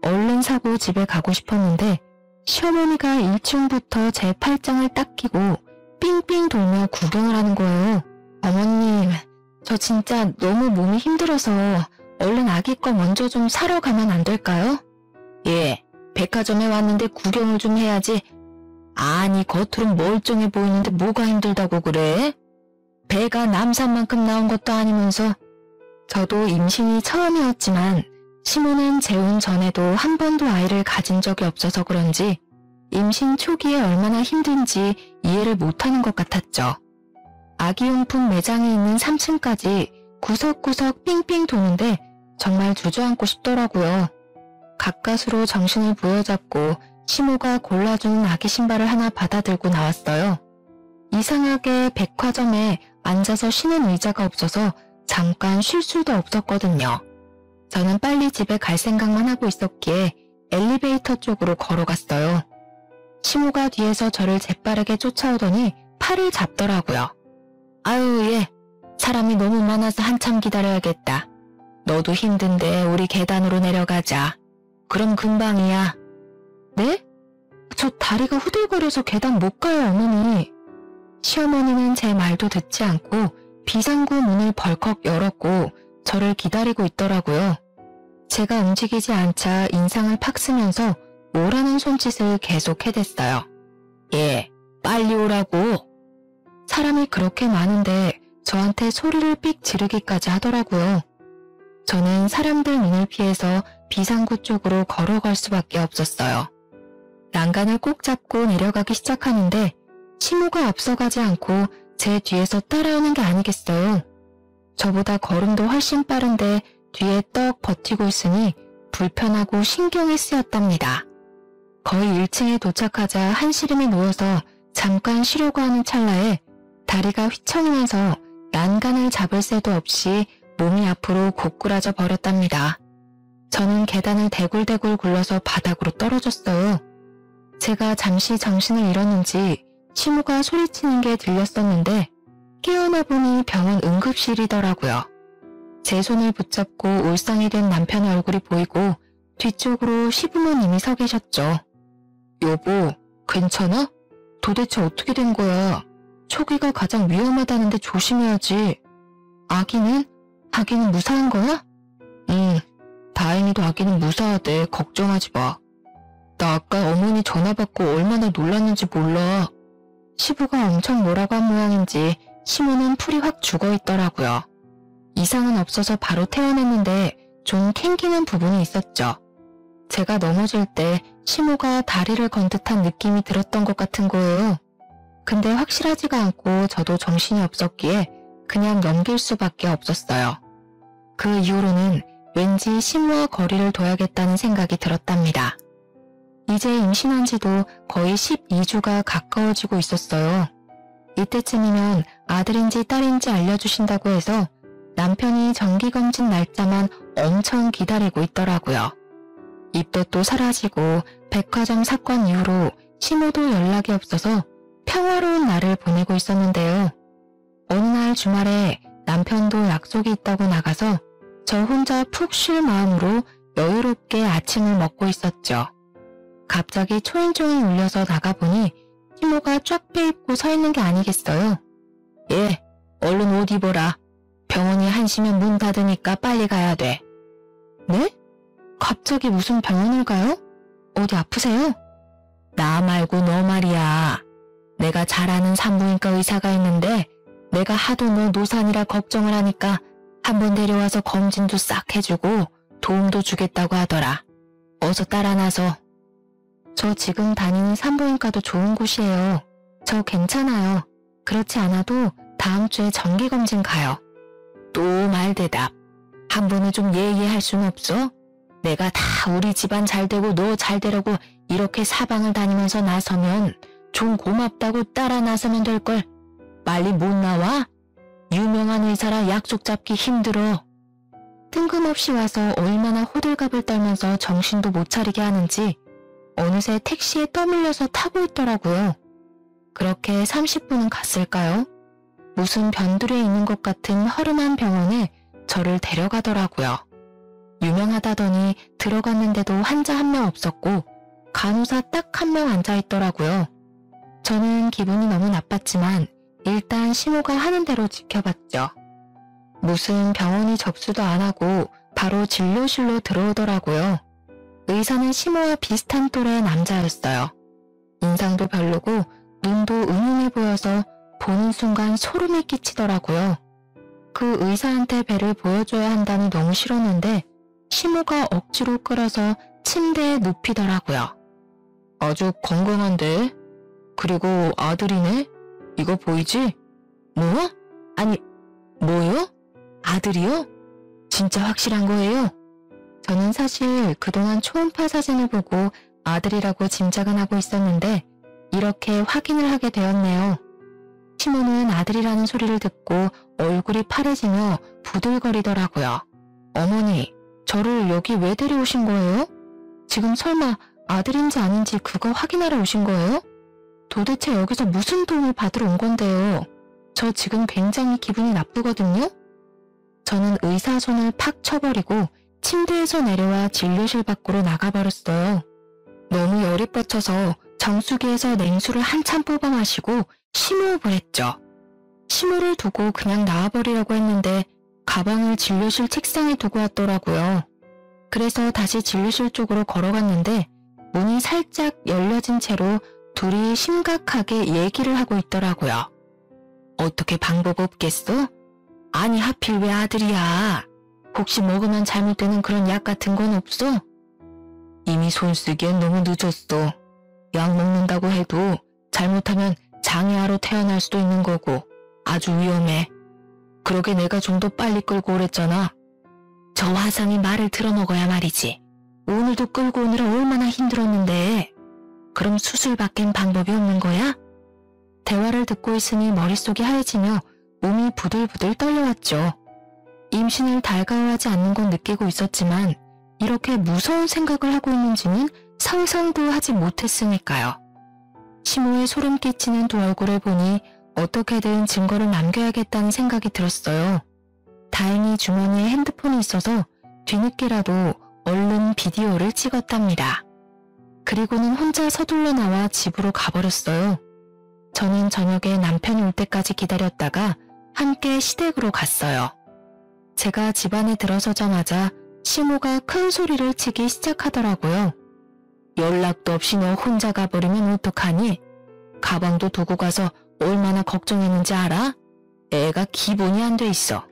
얼른 사고 집에 가고 싶었는데 시어머니가 1층부터 제 팔짱을 딱 끼고 삥삥 돌며 구경을 하는 거예요. 어머님, 저 진짜 너무 몸이 힘들어서 얼른 아기 거 먼저 좀 사러 가면 안 될까요? 예, 백화점에 왔는데 구경을 좀 해야지. 아니, 겉으론 멀쩡해 보이는데 뭐가 힘들다고 그래? 배가 남산만큼 나온 것도 아니면서. 저도 임신이 처음이었지만 시모는 재혼 전에도 한 번도 아이를 가진 적이 없어서 그런지 임신 초기에 얼마나 힘든지 이해를 못하는 것 같았죠. 아기용품 매장이 있는 3층까지 구석구석 삥삥 도는데 정말 주저앉고 싶더라고요. 가까스로 정신을 부여잡고 시모가 골라주는 아기 신발을 하나 받아들고 나왔어요. 이상하게 백화점에 앉아서 쉬는 의자가 없어서 잠깐 쉴 수도 없었거든요. 저는 빨리 집에 갈 생각만 하고 있었기에 엘리베이터 쪽으로 걸어갔어요. 시모가 뒤에서 저를 재빠르게 쫓아오더니 팔을 잡더라고요. 아유, 예. 사람이 너무 많아서 한참 기다려야겠다. 너도 힘든데 우리 계단으로 내려가자. 그럼 금방이야. 네? 저 다리가 후들거려서 계단 못 가요, 어머니. 시어머니는 제 말도 듣지 않고 비상구 문을 벌컥 열었고 저를 기다리고 있더라고요. 제가 움직이지 않자 인상을 팍 쓰면서 오라는 손짓을 계속 해댔어요. 예, 빨리 오라고. 사람이 그렇게 많은데 저한테 소리를 삑 지르기까지 하더라고요. 저는 사람들 눈을 피해서 비상구 쪽으로 걸어갈 수밖에 없었어요. 난간을 꼭 잡고 내려가기 시작하는데 시모가 앞서가지 않고 제 뒤에서 따라오는 게 아니겠어요. 저보다 걸음도 훨씬 빠른데 뒤에 떡 버티고 있으니 불편하고 신경이 쓰였답니다. 거의 1층에 도착하자 한시름이 놓여서 잠깐 쉬려고 하는 찰나에 다리가 휘청이면서 난간을 잡을 새도 없이 몸이 앞으로 고꾸라져 버렸답니다. 저는 계단을 대굴대굴 굴러서 바닥으로 떨어졌어요. 제가 잠시 정신을 잃었는지 시모가 소리치는 게 들렸었는데 깨어나 보니 병원 응급실이더라고요. 제 손을 붙잡고 울상이 된 남편의 얼굴이 보이고 뒤쪽으로 시부모님이 서 계셨죠. 여보, 괜찮아? 도대체 어떻게 된 거야? 초기가 가장 위험하다는데 조심해야지. 아기는? 아기는 무사한 거야? 응, 다행히도 아기는 무사하대. 걱정하지 마. 나 아까 어머니 전화 받고 얼마나 놀랐는지 몰라. 시부가 엄청 뭐라고 한 모양인지 시모는 풀이 확 죽어있더라고요. 이상은 없어서 바로 퇴원했는데 좀 캥기는 부분이 있었죠. 제가 넘어질 때 시모가 다리를 건 듯한 느낌이 들었던 것 같은 거예요. 근데 확실하지가 않고 저도 정신이 없었기에 그냥 넘길 수밖에 없었어요. 그 이후로는 왠지 시모와 거리를 둬야겠다는 생각이 들었답니다. 이제 임신한 지도 거의 12주가 가까워지고 있었어요. 이때쯤이면 아들인지 딸인지 알려주신다고 해서 남편이 정기검진 날짜만 엄청 기다리고 있더라고요. 입덧도 사라지고 백화점 사건 이후로 시모도 연락이 없어서 평화로운 날을 보내고 있었는데요. 어느 날 주말에 남편도 약속이 있다고 나가서 저 혼자 푹 쉴 마음으로 여유롭게 아침을 먹고 있었죠. 갑자기 초인종이 울려서 나가보니 시모가 쫙 빼입고 서 있는 게 아니겠어요. 예, 얼른 옷 입어라. 병원이 1시면 문 닫으니까 빨리 가야 돼. 네? 갑자기 무슨 병원을 가요? 어디 아프세요? 나 말고 너 말이야. 내가 잘 아는 산부인과 의사가 있는데 내가 하도 너 노산이라 걱정을 하니까 한번 데려와서 검진도 싹 해주고 도움도 주겠다고 하더라. 어서 따라 나서. 저 지금 다니는 산부인과도 좋은 곳이에요. 저 괜찮아요. 그렇지 않아도 다음 주에 정기검진 가요. 또 말대답. 한 번에 좀 예의할 순 없어? 내가 다 우리 집안 잘 되고 너 잘 되려고 이렇게 사방을 다니면서 나서면 좀 고맙다고 따라 나서면 될걸. 빨리 못 나와? 유명한 의사라 약속 잡기 힘들어. 뜬금없이 와서 얼마나 호들갑을 떨면서 정신도 못 차리게 하는지 어느새 택시에 떠밀려서 타고 있더라고요. 그렇게 30분은 갔을까요? 무슨 변두리에 있는 것 같은 허름한 병원에 저를 데려가더라고요. 유명하다더니 들어갔는데도 환자 한 명 없었고 간호사 딱 한 명 앉아있더라고요. 저는 기분이 너무 나빴지만 일단 시모가 하는 대로 지켜봤죠. 무슨 병원이 접수도 안 하고 바로 진료실로 들어오더라고요. 의사는 시모와 비슷한 또래의 남자였어요. 인상도 별로고 눈도 은은해 보여서 보는 순간 소름이 끼치더라고요. 그 의사한테 배를 보여줘야 한다니 너무 싫었는데 시모가 억지로 끌어서 침대에 눕히더라고요. 아주 건강한데? 그리고 아들이네? 이거 보이지? 뭐? 아니, 뭐요? 아들이요? 진짜 확실한 거예요? 저는 사실 그동안 초음파 사진을 보고 아들이라고 짐작은 하고 있었는데 이렇게 확인을 하게 되었네요. 시모는 아들이라는 소리를 듣고 얼굴이 파래지며 부들거리더라고요. 어머니, 저를 여기 왜 데려오신 거예요? 지금 설마 아들인지 아닌지 그거 확인하러 오신 거예요? 도대체 여기서 무슨 도움을 받으러 온 건데요? 저 지금 굉장히 기분이 나쁘거든요? 저는 의사 손을 팍 쳐버리고 침대에서 내려와 진료실 밖으로 나가버렸어요. 너무 열이 뻗쳐서 정수기에서 냉수를 한참 뽑아 마시고 심호흡을 했죠. 심호를 두고 그냥 나와버리려고 했는데 가방을 진료실 책상에 두고 왔더라고요. 그래서 다시 진료실 쪽으로 걸어갔는데 문이 살짝 열려진 채로 둘이 심각하게 얘기를 하고 있더라고요. 어떻게 방법 없겠어? 아니 하필 왜 아들이야? 혹시 먹으면 잘못되는 그런 약 같은 건 없어? 이미 손쓰기엔 너무 늦었어. 약 먹는다고 해도 잘못하면 장애아로 태어날 수도 있는 거고 아주 위험해. 그러게 내가 좀 더 빨리 끌고 오랬잖아. 저 화상이 말을 들어먹어야 말이지. 오늘도 끌고 오느라 얼마나 힘들었는데. 그럼 수술밖엔 방법이 없는 거야? 대화를 듣고 있으니 머릿속이 하얘지며 몸이 부들부들 떨려왔죠. 임신을 달가워하지 않는 건 느끼고 있었지만 이렇게 무서운 생각을 하고 있는지는 상상도 하지 못했으니까요. 시모의 소름 끼치는 두 얼굴을 보니 어떻게든 증거를 남겨야겠다는 생각이 들었어요. 다행히 주머니에 핸드폰이 있어서 뒤늦게라도 얼른 비디오를 찍었답니다. 그리고는 혼자 서둘러 나와 집으로 가버렸어요. 저는 저녁에 남편이 올 때까지 기다렸다가 함께 시댁으로 갔어요. 제가 집 안에 들어서자마자 시모가 큰 소리를 치기 시작하더라고요. 연락도 없이 너 혼자 가버리면 어떡하니? 가방도 두고 가서 얼마나 걱정했는지 알아? 애가 기본이 안 돼 있어.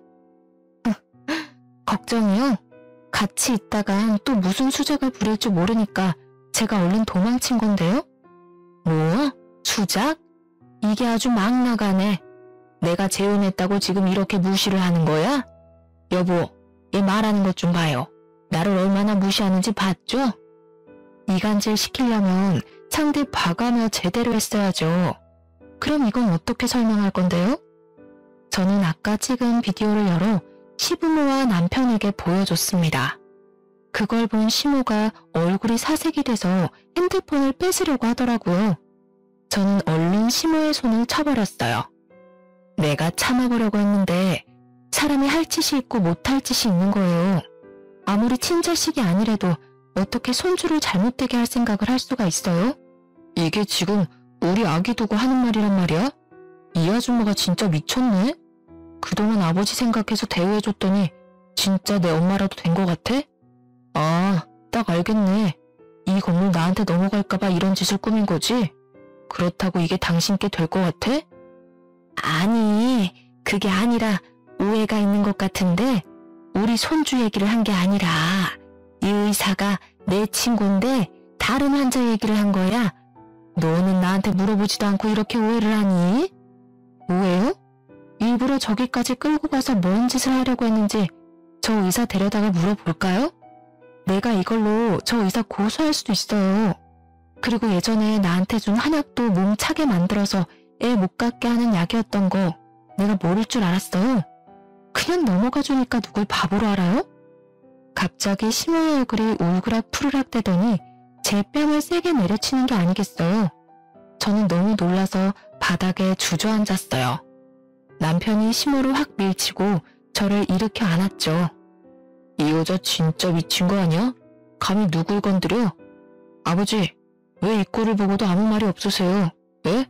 걱정이요? 같이 있다간 또 무슨 수작을 부릴지 모르니까 제가 얼른 도망친 건데요? 뭐? 수작? 이게 아주 막 나가네. 내가 재혼했다고 지금 이렇게 무시를 하는 거야? 여보, 얘 말하는 것 좀 봐요. 나를 얼마나 무시하는지 봤죠? 이간질 시키려면 상대 봐가며 제대로 했어야죠. 그럼 이건 어떻게 설명할 건데요? 저는 아까 찍은 비디오를 열어 시부모와 남편에게 보여줬습니다. 그걸 본 시모가 얼굴이 사색이 돼서 핸드폰을 뺏으려고 하더라고요. 저는 얼른 시모의 손을 쳐버렸어요. 내가 참아보려고 했는데 사람이 할 짓이 있고 못할 짓이 있는 거예요. 아무리 친자식이 아니래도 어떻게 손주를 잘못되게 할 생각을 할 수가 있어요? 이게 지금 우리 아기 두고 하는 말이란 말이야? 이 아줌마가 진짜 미쳤네? 그동안 아버지 생각해서 대우해줬더니 진짜 내 엄마라도 된 것 같아? 아, 딱 알겠네. 이 건물 나한테 넘어갈까봐 이런 짓을 꾸민 거지? 그렇다고 이게 당신께 될 것 같아? 아니, 그게 아니라 오해가 있는 것 같은데 우리 손주 얘기를 한 게 아니라 이 의사가 내 친구인데 다른 환자 얘기를 한 거야. 너는 나한테 물어보지도 않고 이렇게 오해를 하니? 오해요? 일부러 저기까지 끌고 가서 뭔 짓을 하려고 했는지 저 의사 데려다가 물어볼까요? 내가 이걸로 저 의사 고소할 수도 있어요. 그리고 예전에 나한테 준 한약도 몸 차게 만들어서 애 못 갖게 하는 약이었던 거 내가 모를 줄 알았어요. 그냥 넘어가 주니까 누굴 바보로 알아요? 갑자기 시모의 얼굴이 울그락 푸르락 대더니 제 뺨을 세게 내려치는 게 아니겠어요. 저는 너무 놀라서 바닥에 주저앉았어요. 남편이 시모를 확 밀치고 저를 일으켜 안았죠. 이 여자 진짜 미친 거 아니야? 감히 누굴 건드려? 아버지, 왜 이 꼴을 보고도 아무 말이 없으세요? 네?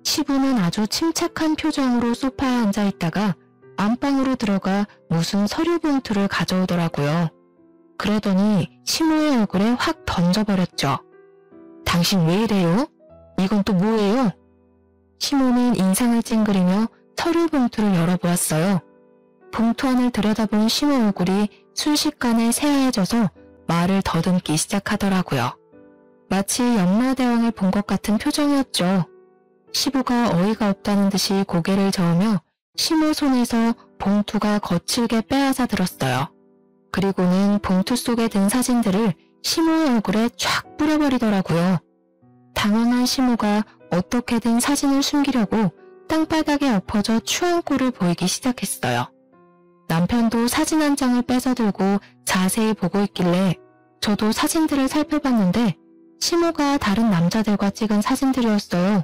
시부는 아주 침착한 표정으로 소파에 앉아있다가 안방으로 들어가 무슨 서류 봉투를 가져오더라고요. 그러더니 시모의 얼굴에 확 던져버렸죠. 당신 왜 이래요? 이건 또 뭐예요? 시모는 인상을 찡그리며 서류 봉투를 열어보았어요. 봉투 안을 들여다본 시모 얼굴이 순식간에 새하얘져서 말을 더듬기 시작하더라고요. 마치 염라대왕을 본 것 같은 표정이었죠. 시부가 어이가 없다는 듯이 고개를 저으며 시모 손에서 봉투가 거칠게 빼앗아 들었어요. 그리고는 봉투 속에 든 사진들을 시모의 얼굴에 쫙 뿌려버리더라고요. 당황한 시모가 어떻게든 사진을 숨기려고 땅바닥에 엎어져 추한 꼴을 보이기 시작했어요. 남편도 사진 한 장을 뺏어 들고 자세히 보고 있길래 저도 사진들을 살펴봤는데 시모가 다른 남자들과 찍은 사진들이었어요.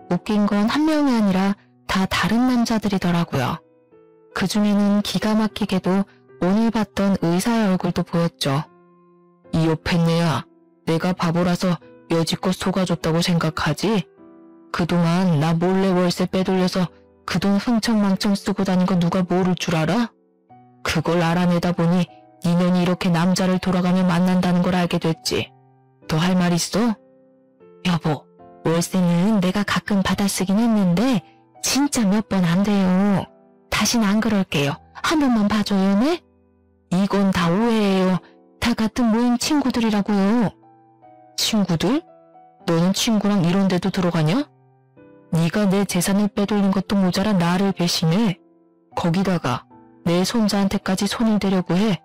웃긴 건 한 명이 아니라 다 다른 남자들이더라고요. 그 중에는 기가 막히게도 오늘 봤던 의사의 얼굴도 보였죠. 이 옆에 내야 내가 바보라서 여지껏 속아줬다고 생각하지? 그동안 나 몰래 월세 빼돌려서 그 돈 흥청망청 쓰고 다닌 거 누가 모를 줄 알아? 그걸 알아내다 보니 니년이 이렇게 남자를 돌아가며 만난다는 걸 알게 됐지. 더 할 말 있어? 여보, 월세는 내가 가끔 받아쓰긴 했는데 진짜 몇 번 안 돼요. 다신 안 그럴게요. 한 번만 봐줘요, 네? 이건 다 오해예요. 다 같은 모임 친구들이라고요. 친구들? 너는 친구랑 이런 데도 들어가냐? 네가 내 재산을 빼돌린 것도 모자라 나를 배신해. 거기다가 내 손자한테까지 손을 대려고 해.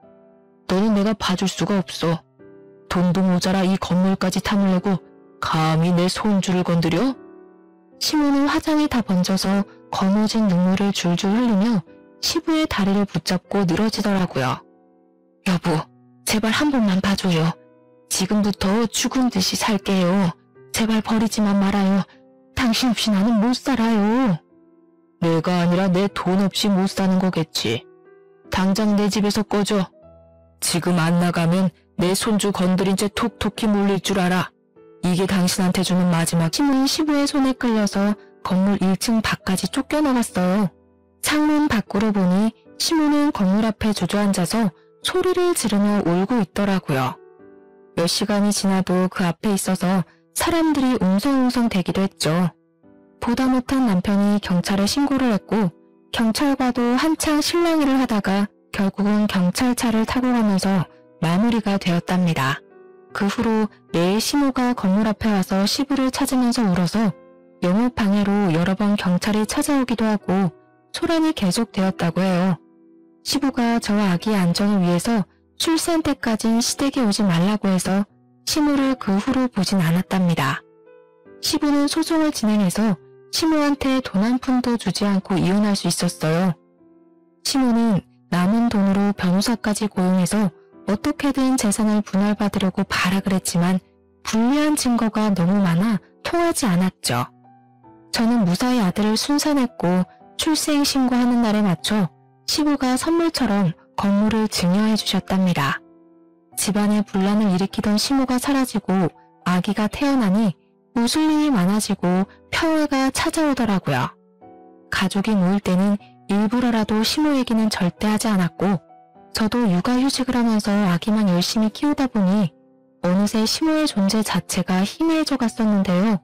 너는 내가 봐줄 수가 없어. 돈도 모자라 이 건물까지 탐으려고 감히 내 손주를 건드려? 시모는 화장이 다 번져서 거머진 눈물을 줄줄 흘리며 시부의 다리를 붙잡고 늘어지더라고요. 여보, 제발 한 번만 봐줘요. 지금부터 죽은 듯이 살게요. 제발 버리지만 말아요. 당신 없이 나는 못 살아요. 내가 아니라 내 돈 없이 못 사는 거겠지. 당장 내 집에서 꺼져. 지금 안 나가면 내 손주 건드린 채 톡톡히 물릴 줄 알아. 이게 당신한테 주는 마지막. 시모는 시부의 손에 끌려서 건물 1층 밖까지 쫓겨나갔어요. 창문 밖으로 보니 시모는 건물 앞에 주저앉아서 소리를 지르며 울고 있더라고요. 몇 시간이 지나도 그 앞에 있어서 사람들이 웅성웅성 대기도 했죠. 보다 못한 남편이 경찰에 신고를 했고 경찰과도 한창 실랑이를 하다가 결국은 경찰차를 타고 가면서 마무리가 되었답니다. 그 후로 매일 시모가 건물 앞에 와서 시부를 찾으면서 울어서 영업방해로 여러 번 경찰이 찾아오기도 하고 소란이 계속되었다고 해요. 시부가 저와 아기의 안전을 위해서 출산 때까진 시댁에 오지 말라고 해서 시모를 그 후로 보진 않았답니다. 시부는 소송을 진행해서 시모한테 돈 한 푼도 주지 않고 이혼할 수 있었어요. 시모는 남은 돈으로 변호사까지 고용해서 어떻게든 재산을 분할받으려고 발악을 했지만 불리한 증거가 너무 많아 통하지 않았죠. 저는 무사히 아들을 순산했고 출생 신고하는 날에 맞춰 시부가 선물처럼 건물을 증여해 주셨답니다. 집안에 분란을 일으키던 시모가 사라지고 아기가 태어나니 웃을 일이 많아지고 평화가 찾아오더라고요. 가족이 모일 때는 일부러라도 시모 얘기는 절대 하지 않았고 저도 육아휴직을 하면서 아기만 열심히 키우다 보니 어느새 시모의 존재 자체가 희미해져 갔었는데요.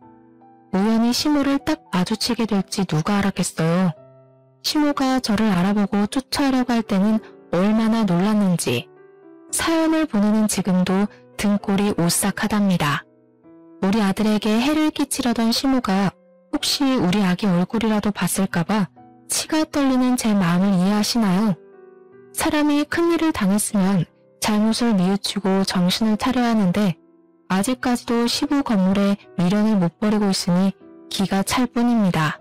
우연히 시모를 딱 마주치게 될지 누가 알았겠어요. 시모가 저를 알아보고 쫓아오려고 할 때는 얼마나 놀랐는지. 사연을 보내는 지금도 등골이 오싹하답니다. 우리 아들에게 해를 끼치려던 시모가 혹시 우리 아기 얼굴이라도 봤을까봐 치가 떨리는 제 마음을 이해하시나요? 사람이 큰일을 당했으면 잘못을 뉘우치고 정신을 차려야 하는데 아직까지도 시부 건물에 미련을 못 버리고 있으니 기가 찰 뿐입니다.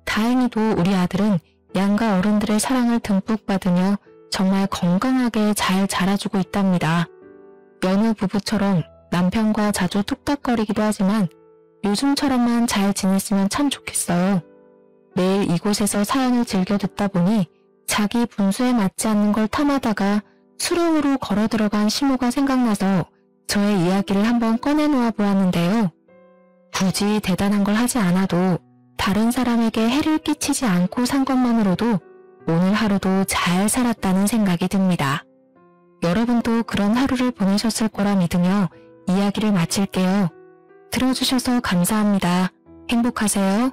다행히도 우리 아들은 양가 어른들의 사랑을 듬뿍 받으며 정말 건강하게 잘 자라주고 있답니다. 여느 부부처럼 남편과 자주 뚝딱거리기도 하지만 요즘처럼만 잘 지냈으면 참 좋겠어요. 매일 이곳에서 사연을 즐겨 듣다 보니 자기 분수에 맞지 않는 걸 탐하다가 수렁으로 걸어 들어간 시모가 생각나서 저의 이야기를 한번 꺼내놓아 보았는데요. 굳이 대단한 걸 하지 않아도 다른 사람에게 해를 끼치지 않고 산 것만으로도 오늘 하루도 잘 살았다는 생각이 듭니다. 여러분도 그런 하루를 보내셨을 거라 믿으며 이야기를 마칠게요. 들어주셔서 감사합니다. 행복하세요.